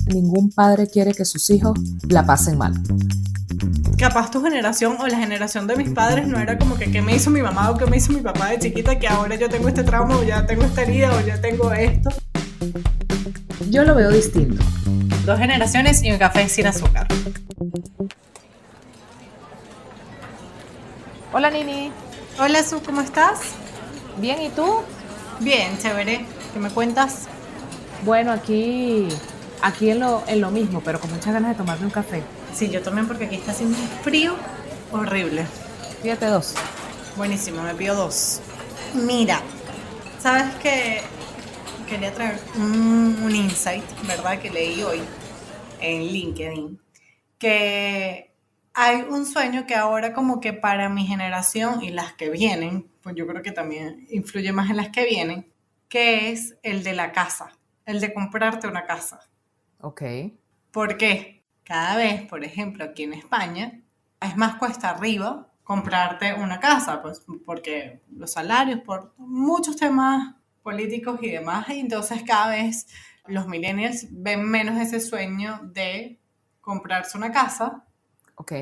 Ningún padre quiere que sus hijos la pasen mal. Capaz tu generación o la generación de mis padres no era como que qué me hizo mi mamá o qué me hizo mi papá de chiquita, que ahora yo tengo este trauma o ya tengo esta herida o ya tengo esto. Yo lo veo distinto. 2 generaciones y un café sin azúcar. Hola, Nini. Hola, Su, ¿cómo estás? Bien, ¿y tú? Bien, chévere. ¿Qué me cuentas? Bueno, aquí en lo mismo, pero con muchas ganas de tomarme un café. Sí, yo también porque aquí está haciendo un frío horrible. Fíjate dos. Buenísimo, me pido 2. Mira, sabes que quería traer un insight, ¿verdad? Que leí hoy en LinkedIn, que hay un sueño que ahora como que para mi generación y las que vienen, pues yo creo que también influye más en las que vienen, que es el de la casa, el de comprarte una casa. Ok. ¿Por qué? Cada vez, por ejemplo, aquí en España, es más cuesta arriba comprarte una casa, pues porque los salarios, por muchos temas políticos y demás, y entonces cada vez los millennials ven menos ese sueño de comprarse una casa Ok.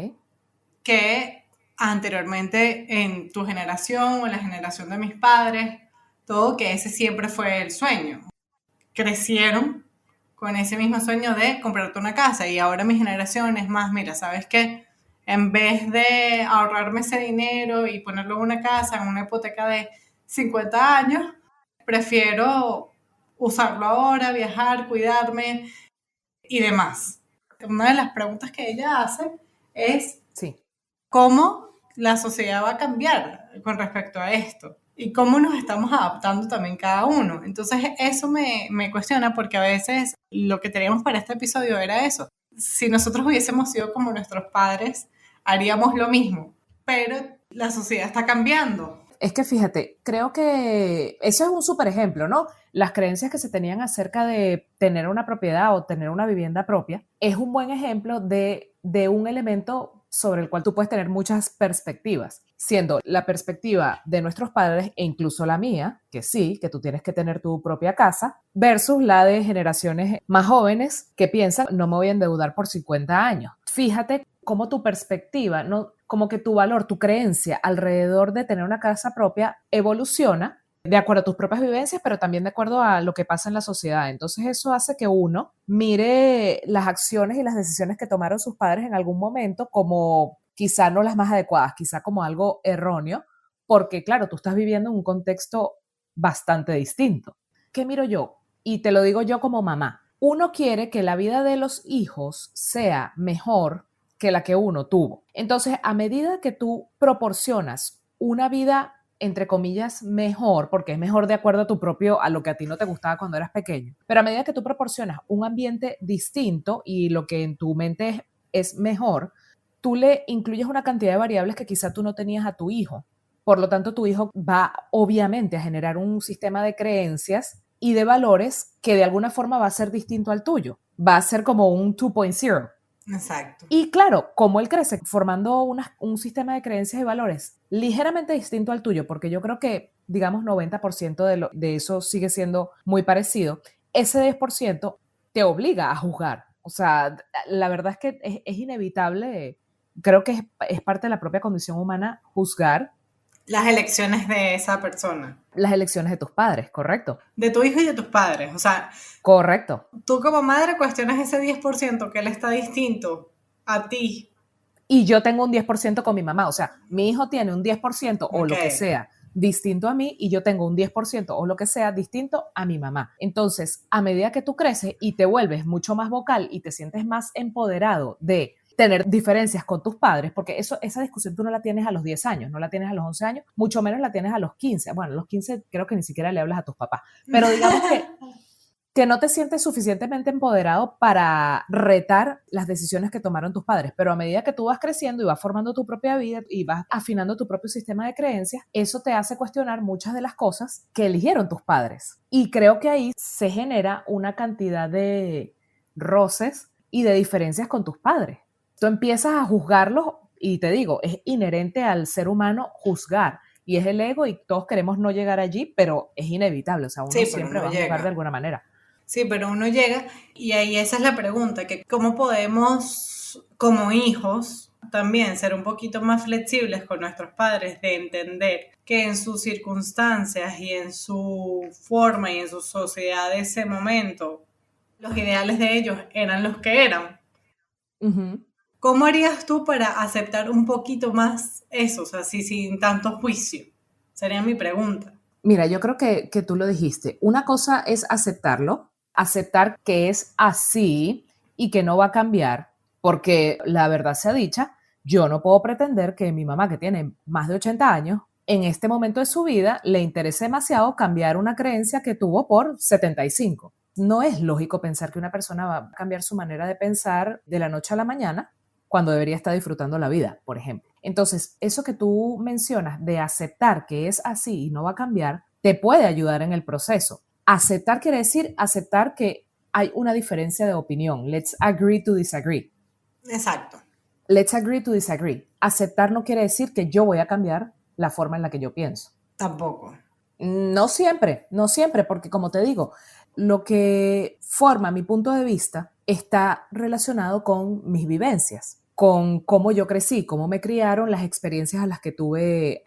que anteriormente en tu generación o en la generación de mis padres, todo que ese siempre fue el sueño. Crecieron con ese mismo sueño de comprarte una casa y ahora mi generación es más, mira, ¿sabes qué? En vez de ahorrarme ese dinero y ponerlo en una casa, en una hipoteca de 50 años, prefiero usarlo ahora, viajar, cuidarme y demás. Una de las preguntas que ella hace es Sí. cómo la sociedad va a cambiar con respecto a esto y cómo nos estamos adaptando también cada uno. Entonces eso me cuestiona porque a veces lo que teníamos para este episodio era eso. Si nosotros hubiésemos sido como nuestros padres, haríamos lo mismo, pero la sociedad está cambiando. Es que fíjate, creo que eso es un súper ejemplo, ¿no? Las creencias que se tenían acerca de tener una propiedad o tener una vivienda propia es un buen ejemplo de un elemento sobre el cual tú puedes tener muchas perspectivas, siendo la perspectiva de nuestros padres e incluso la mía, que sí, que tú tienes que tener tu propia casa, versus la de generaciones más jóvenes que piensan, no me voy a endeudar por 50 años. Fíjate cómo tu perspectiva, no, como que tu valor, tu creencia alrededor de tener una casa propia evoluciona de acuerdo a tus propias vivencias, pero también de acuerdo a lo que pasa en la sociedad. Entonces eso hace que uno mire las acciones y las decisiones que tomaron sus padres en algún momento como quizá no las más adecuadas, quizá como algo erróneo, porque claro, tú estás viviendo en un contexto bastante distinto. ¿Qué miro yo? Y te lo digo yo como mamá. Uno quiere que la vida de los hijos sea mejor que la que uno tuvo. Entonces, a medida que tú proporcionas una vida, entre comillas, mejor, porque es mejor de acuerdo a tu propio, a lo que a ti no te gustaba cuando eras pequeño, pero a medida que tú proporcionas un ambiente distinto y lo que en tu mente es mejor, tú le incluyes una cantidad de variables que quizá tú no tenías a tu hijo. Por lo tanto, tu hijo va obviamente a generar un sistema de creencias y de valores que de alguna forma va a ser distinto al tuyo. Va a ser como un 2.0. Exacto. Y claro, como él crece formando un sistema de creencias y valores ligeramente distinto al tuyo, porque yo creo que, digamos, 90% de eso sigue siendo muy parecido, ese 10% te obliga a juzgar. O sea, la verdad es que es inevitable, creo que es parte de la propia condición humana juzgar Las elecciones de esa persona, las elecciones de tus padres, ¿correcto? de tu hijo y de tus padres. O sea, Correcto. tú como madre cuestionas ese 10% que él está distinto a ti. Y yo tengo un 10% con mi mamá, o sea, mi hijo tiene un 10% o Ok. lo que sea distinto a mí y yo tengo un 10% o lo que sea distinto a mi mamá. Entonces, a medida que tú creces y te vuelves mucho más vocal y te sientes más empoderado de tener diferencias con tus padres, porque esa discusión tú no la tienes a los 10 años, no la tienes a los 11 años, mucho menos la tienes a los 15. Bueno, a los 15 creo que ni siquiera le hablas a tus papás, pero digamos que no te sientes suficientemente empoderado para retar las decisiones que tomaron tus padres, pero a medida que tú vas creciendo y vas formando tu propia vida y vas afinando tu propio sistema de creencias, eso te hace cuestionar muchas de las cosas que eligieron tus padres. Y creo que ahí se genera una cantidad de roces y de diferencias con tus padres. Tú empiezas a juzgarlos y te digo, es inherente al ser humano juzgar. Y es el ego y todos queremos no llegar allí, pero es inevitable, o sea, uno Sí, pero siempre no va a juzgar de llega. alguna manera. Sí, pero uno llega y ahí esa es la pregunta, que cómo podemos como hijos también ser un poquito más flexibles con nuestros padres, de entender que en sus circunstancias y en su forma y en su sociedad de ese momento, los ideales de ellos eran los que eran. Ujú. ¿Cómo harías tú para aceptar un poquito más eso? O sea, así sin tanto juicio. Sería mi pregunta. Mira, yo creo que tú lo dijiste. Una cosa es aceptarlo, aceptar que es así y que no va a cambiar, porque la verdad sea dicha, yo no puedo pretender que mi mamá, que tiene más de 80 años, en este momento de su vida le interese demasiado cambiar una creencia que tuvo por 75. No es lógico pensar que una persona va a cambiar su manera de pensar de la noche a la mañana cuando debería estar disfrutando la vida, por ejemplo. Entonces, eso que tú mencionas de aceptar que es así y no va a cambiar, te puede ayudar en el proceso. Aceptar quiere decir aceptar que hay una diferencia de opinión. Let's agree to disagree. Exacto. Let's agree to disagree. Aceptar no quiere decir que yo voy a cambiar la forma en la que yo pienso. Tampoco. No siempre, no siempre, porque como te digo, lo que forma mi punto de vista está relacionado con mis vivencias, con cómo yo crecí, cómo me criaron, las experiencias a las que estuve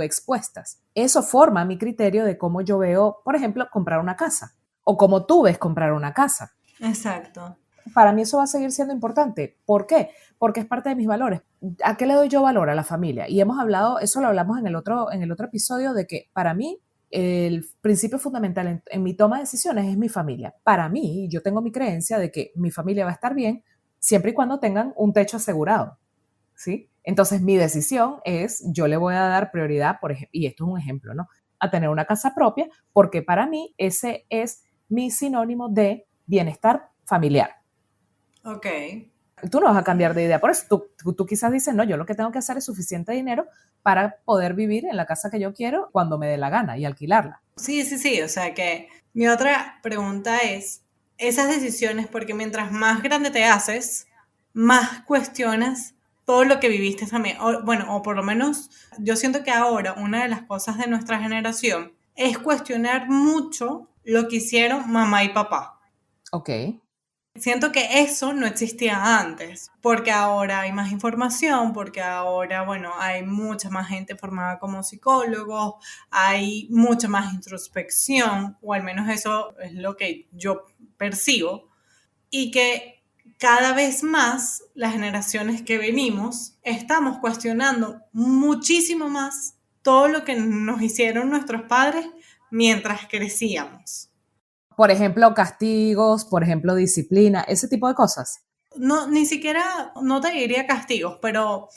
expuestas. Eso forma mi criterio de cómo yo veo, por ejemplo, comprar una casa o cómo tú ves comprar una casa. Exacto. Para mí eso va a seguir siendo importante. ¿Por qué? Porque es parte de mis valores. ¿A qué le doy yo valor? A la familia. Y hemos hablado, eso lo hablamos en el otro episodio, de que para mí el principio fundamental en mi toma de decisiones es mi familia. Para mí, yo tengo mi creencia de que mi familia va a estar bien siempre y cuando tengan un techo asegurado, ¿sí? Entonces mi decisión es, yo le voy a dar prioridad, por ejemplo, y esto es un ejemplo, ¿no? A tener una casa propia, porque para mí ese es mi sinónimo de bienestar familiar. Ok. Tú no vas a cambiar de idea. Por eso tú quizás dices, no, yo lo que tengo que hacer es suficiente dinero para poder vivir en la casa que yo quiero cuando me dé la gana y alquilarla. Sí, sí, sí. O sea que mi otra pregunta es, esas decisiones, porque mientras más grande te haces, más cuestionas todo lo que viviste también. O, bueno, o por lo menos yo siento que ahora una de las cosas de nuestra generación es cuestionar mucho lo que hicieron mamá y papá. Ok. Siento que eso no existía antes, porque ahora hay más información, porque ahora, bueno, hay mucha más gente formada como psicólogos, hay mucha más introspección, o al menos eso es lo que yo percibo, y que cada vez más las generaciones que venimos estamos cuestionando muchísimo más todo lo que nos hicieron nuestros padres mientras crecíamos. Por ejemplo, castigos, por ejemplo, disciplina, ese tipo de cosas. No, ni siquiera, no te diría castigos, pero,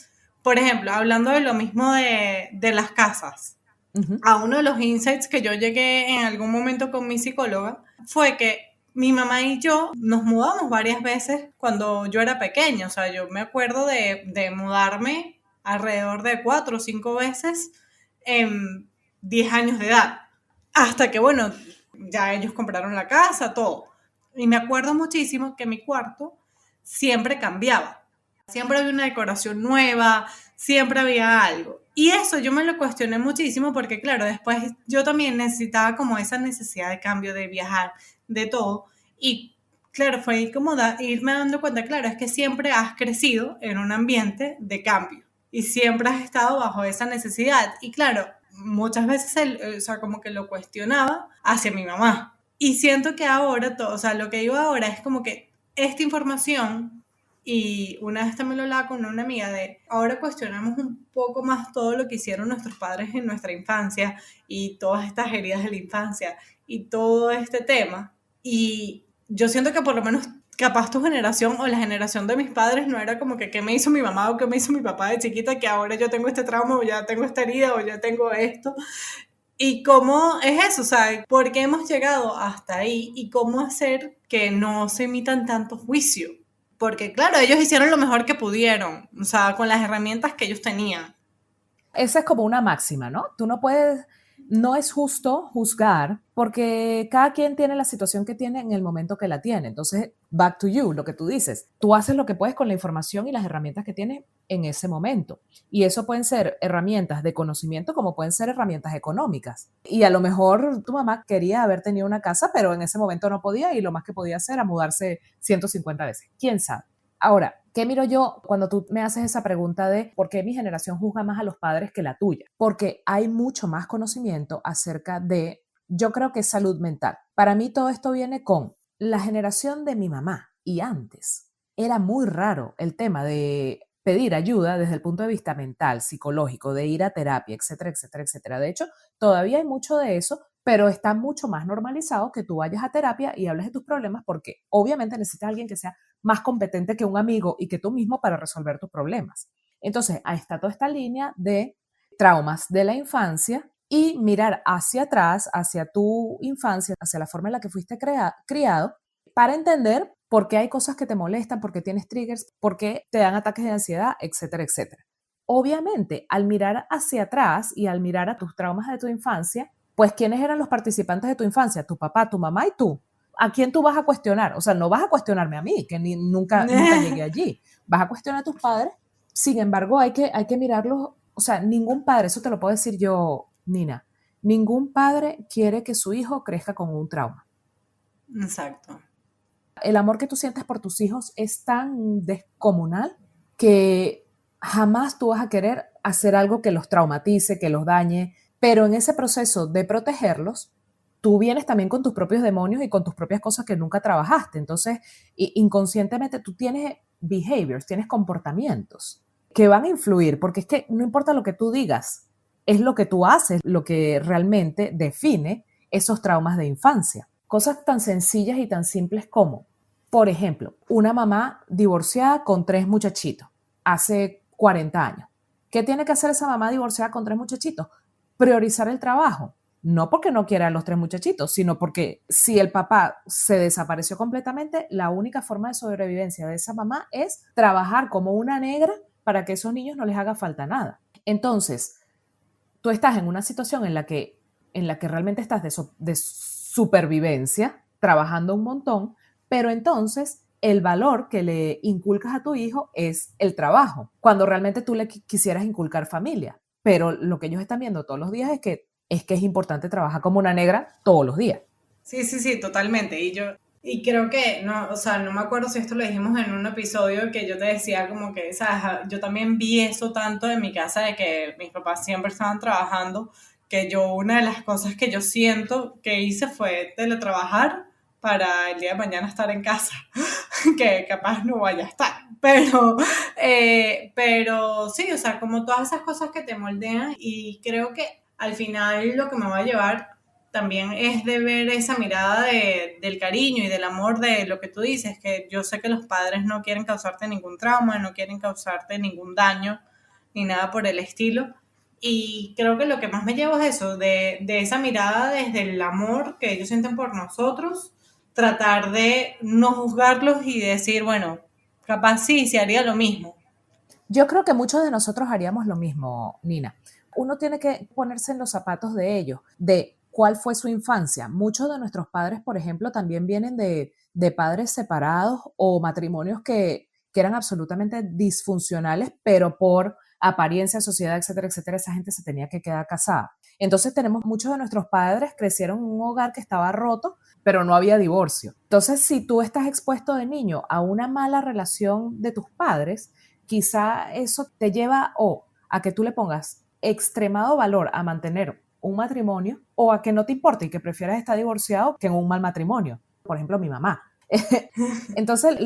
por ejemplo, hablando de lo mismo de las casas, Ujú. a uno de los insights que yo llegué en algún momento con mi psicóloga fue que mi mamá y yo nos mudamos varias veces cuando yo era pequeña. O sea, yo me acuerdo de mudarme alrededor de 4 o 5 veces en 10 años de edad. Hasta que, bueno, ya ellos compraron la casa, todo. Y me acuerdo muchísimo que mi cuarto siempre cambiaba. Siempre había una decoración nueva, siempre había algo. Y eso yo me lo cuestioné muchísimo porque, claro, después yo también necesitaba como esa necesidad de cambio, de viajar, de todo. Y claro, fue como irme dando cuenta, claro, es que siempre has crecido en un ambiente de cambio y siempre has estado bajo esa necesidad. Y claro, muchas veces, o sea, como que lo cuestionaba hacia mi mamá. Y siento que ahora, todo, o sea, lo que digo ahora es como que esta información, y una vez también lo hablaba con una amiga de, ahora cuestionamos un poco más todo lo que hicieron nuestros padres en nuestra infancia y todas estas heridas de la infancia y todo este tema. Y yo siento que por lo menos capaz tu generación o la generación de mis padres no era como que qué me hizo mi mamá o qué me hizo mi papá de chiquita, que ahora yo tengo este trauma o ya tengo esta herida o ya tengo esto. ¿Y cómo es eso? O sea, ¿por qué hemos llegado hasta ahí? ¿Y cómo hacer que no se emitan tanto juicio? Porque claro, ellos hicieron lo mejor que pudieron, o sea, con las herramientas que ellos tenían. Esa es como una máxima, ¿no? Tú no puedes no es justo juzgar porque cada quien tiene la situación que tiene en el momento que la tiene. Entonces, back to you, lo que tú dices. Tú haces lo que puedes con la información y las herramientas que tienes en ese momento. Y eso pueden ser herramientas de conocimiento como pueden ser herramientas económicas. Y a lo mejor tu mamá quería haber tenido una casa, pero en ese momento no podía y lo más que podía hacer era mudarse 150 veces. ¿Quién sabe? Ahora, ¿qué miro yo cuando tú me haces esa pregunta de por qué mi generación juzga más a los padres que la tuya? Porque hay mucho más conocimiento acerca de, yo creo que es salud mental. Para mí todo esto viene con la generación de mi mamá y antes. Era muy raro el tema de pedir ayuda desde el punto de vista mental, psicológico, de ir a terapia, etcétera, etcétera, etcétera. De hecho, todavía hay mucho de eso, pero está mucho más normalizado que tú vayas a terapia y hables de tus problemas porque obviamente necesitas a alguien que sea más competente que un amigo y que tú mismo para resolver tus problemas. Entonces, ahí está toda esta línea de traumas de la infancia y mirar hacia atrás, hacia tu infancia, hacia la forma en la que fuiste criado, para entender por qué hay cosas que te molestan, por qué tienes triggers, por qué te dan ataques de ansiedad, etcétera, etcétera. Obviamente, al mirar hacia atrás y al mirar a tus traumas de tu infancia, pues ¿quiénes eran los participantes de tu infancia? Tu papá, tu mamá y tú. ¿A quién tú vas a cuestionar? O sea, no vas a cuestionarme a mí, que nunca llegué allí. Vas a cuestionar a tus padres. Sin embargo, hay que mirarlos. O sea, ningún padre, eso te lo puedo decir yo, Nina, ningún padre quiere que su hijo crezca con un trauma. Exacto. El amor que tú sientes por tus hijos es tan descomunal que jamás tú vas a querer hacer algo que los traumatice, que los dañe, pero en ese proceso de protegerlos, tú vienes también con tus propios demonios y con tus propias cosas que nunca trabajaste. Entonces, inconscientemente tú tienes behaviors, tienes comportamientos que van a influir, porque es que no importa lo que tú digas, es lo que tú haces lo que realmente define esos traumas de infancia. Cosas tan sencillas y tan simples como, por ejemplo, una mamá divorciada con 3 muchachitos hace 40 años. ¿Qué tiene que hacer esa mamá divorciada con 3 muchachitos? Priorizar el trabajo. No porque no quiera a los 3 muchachitos, sino porque si el papá se desapareció completamente, la única forma de sobrevivencia de esa mamá es trabajar como una negra para que a esos niños no les haga falta nada. Entonces, tú estás en una situación en la que realmente estás de supervivencia, trabajando un montón, pero entonces el valor que le inculcas a tu hijo es el trabajo, cuando realmente tú le quisieras inculcar familia. Pero lo que ellos están viendo todos los días es que es importante trabajar como una negra todos los días. Sí, sí, sí, totalmente. Y creo que, no, o sea, no me acuerdo si esto lo dijimos en un episodio que yo te decía como que, ¿sabes? Yo también vi eso tanto en mi casa de que mis papás siempre estaban trabajando, que yo una de las cosas que yo siento que hice fue teletrabajar para el día de mañana estar en casa, que capaz no vaya a estar. Pero sí, o sea, como todas esas cosas que te moldean y creo que al final lo que me va a llevar también es de ver esa mirada del cariño y del amor de lo que tú dices, que yo sé que los padres no quieren causarte ningún trauma, no quieren causarte ningún daño, ni nada por el estilo. Y creo que lo que más me llevo es eso, de esa mirada desde el amor que ellos sienten por nosotros, tratar de no juzgarlos y decir, bueno, capaz sí, se haría lo mismo. Yo creo que muchos de nosotros haríamos lo mismo, Nina. Uno tiene que ponerse en los zapatos de ellos, de cuál fue su infancia. Muchos de nuestros padres, por ejemplo, también vienen de padres separados o matrimonios que eran absolutamente disfuncionales, pero por apariencia, sociedad, etcétera, etcétera, esa gente se tenía que quedar casada. Entonces tenemos muchos de nuestros padres crecieron en un hogar que estaba roto, pero no había divorcio. Entonces, si tú estás expuesto de niño a una mala relación de tus padres, quizá eso te lleva o a que tú le pongas extremado valor a mantener un matrimonio o a que no te importe y que prefieras estar divorciado que en un mal matrimonio. Por ejemplo, mi mamá. Entonces,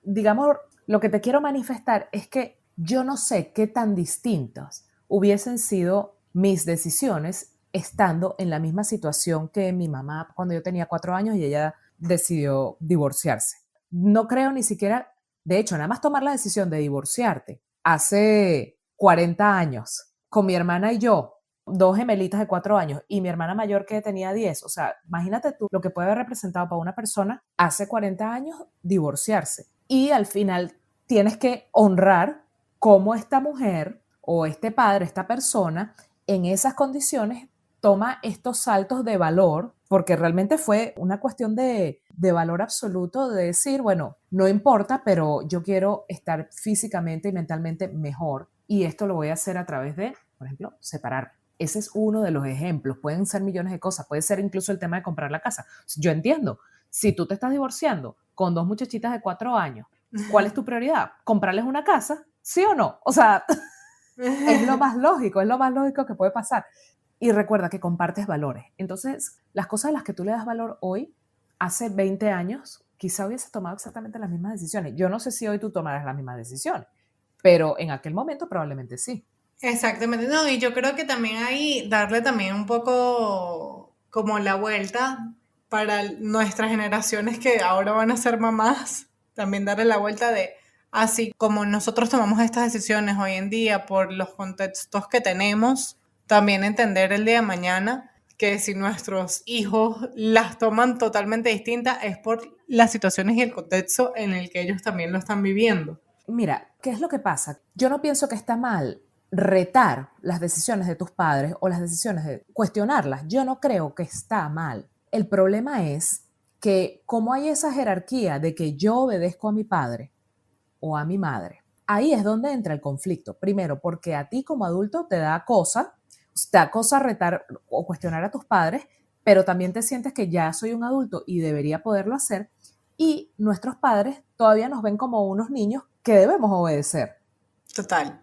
digamos, lo que te quiero manifestar es que yo no sé qué tan distintos hubiesen sido mis decisiones estando en la misma situación que mi mamá cuando yo tenía 4 años y ella decidió divorciarse. No creo ni siquiera, de hecho, nada más tomar la decisión de divorciarte hace 40 años con mi hermana y yo, 2 gemelitas de 4 años y mi hermana mayor que tenía 10. O sea, imagínate tú lo que puede haber representado para una persona hace 40 años divorciarse. Y al final tienes que honrar cómo esta mujer o este padre, esta persona, en esas condiciones toma estos saltos de valor, porque realmente fue una cuestión de valor absoluto, de decir, bueno, no importa, pero yo quiero estar físicamente y mentalmente mejor, y esto lo voy a hacer a través de, por ejemplo, separarme. Ese es uno de los ejemplos. Pueden ser millones de cosas. Puede ser incluso el tema de comprar la casa. Yo entiendo, si tú te estás divorciando con 2 muchachitas de 4 años, ¿cuál es tu prioridad? ¿Comprarles una casa? ¿Sí o no? O sea, es lo más lógico que puede pasar. Y recuerda que compartes valores. Entonces, las cosas a las que tú le das valor hoy, hace 20 años, quizá hubieses tomado exactamente las mismas decisiones. Yo no sé si hoy tú tomarás las mismas decisiones, pero en aquel momento probablemente sí. Exactamente, no, y yo creo que también hay darle también un poco como la vuelta para nuestras generaciones que ahora van a ser mamás, también darle la vuelta de así como nosotros tomamos estas decisiones hoy en día por los contextos que tenemos, también entender el día de mañana que si nuestros hijos las toman totalmente distintas es por las situaciones y el contexto en el que ellos también lo están viviendo. Mira, ¿qué es lo que pasa? Yo no pienso que está mal retar las decisiones de tus padres o las decisiones de cuestionarlas. Yo no creo que está mal. El problema es que como hay esa jerarquía de que yo obedezco a mi padre o a mi madre, ahí es donde entra el conflicto. Primero, porque a ti como adulto te da cosa retar o cuestionar a tus padres, pero también te sientes que ya soy un adulto y debería poderlo hacer, y nuestros padres todavía nos ven como unos niños que debemos obedecer. Total.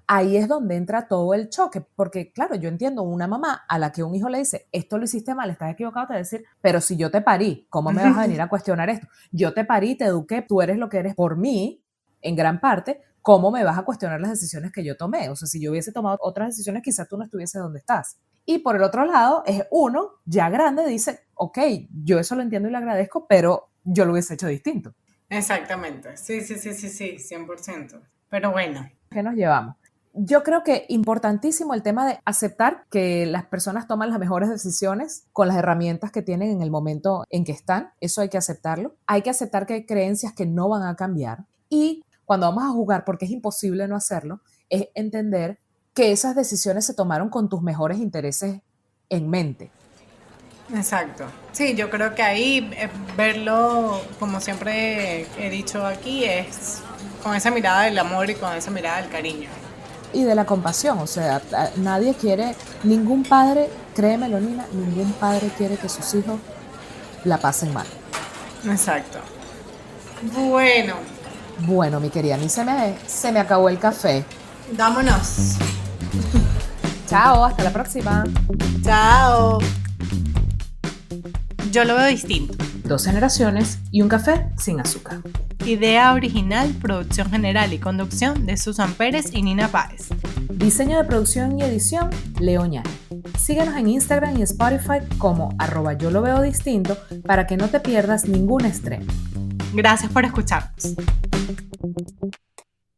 Ahí es donde entra todo el choque, porque claro, yo entiendo una mamá a la que un hijo le dice, esto lo hiciste mal, estás equivocado, te va a decir, pero si yo te parí, ¿cómo me vas a venir a cuestionar esto? Yo te parí, te eduqué, tú eres lo que eres por mí, en gran parte, ¿cómo me vas a cuestionar las decisiones que yo tomé? O sea, si yo hubiese tomado otras decisiones, quizás tú no estuvieses donde estás. Y por el otro lado, es uno ya grande, dice, ok, yo eso lo entiendo y lo agradezco, pero yo lo hubiese hecho distinto. Exactamente, sí, 100%. Pero bueno. ¿Qué nos llevamos? Yo creo que importantísimo el tema de aceptar que las personas toman las mejores decisiones con las herramientas que tienen en el momento en que están. Eso hay que aceptarlo. Hay que aceptar que hay creencias que no van a cambiar. Y cuando vamos a jugar, porque es imposible no hacerlo, es entender que esas decisiones se tomaron con tus mejores intereses en mente. Exacto. Sí, yo creo que ahí verlo, como siempre he dicho aquí, es con esa mirada del amor y con esa mirada del cariño. Y de la compasión, o sea, nadie quiere, ningún padre, créemelo Nina, ningún padre quiere que sus hijos la pasen mal. Exacto. Bueno. Bueno, mi querida, a mí se me acabó el café. Vámonos. Chao, hasta la próxima. Chao. Yo lo veo distinto. 2 generaciones y un café sin azúcar. Idea original, producción general y conducción de Susan Pérez y Nina Páez. Diseño de producción y edición, Leo Ñani. Síguenos en Instagram y Spotify como @yo lo veo distinto para que no te pierdas ningún estreno. Gracias por escucharnos.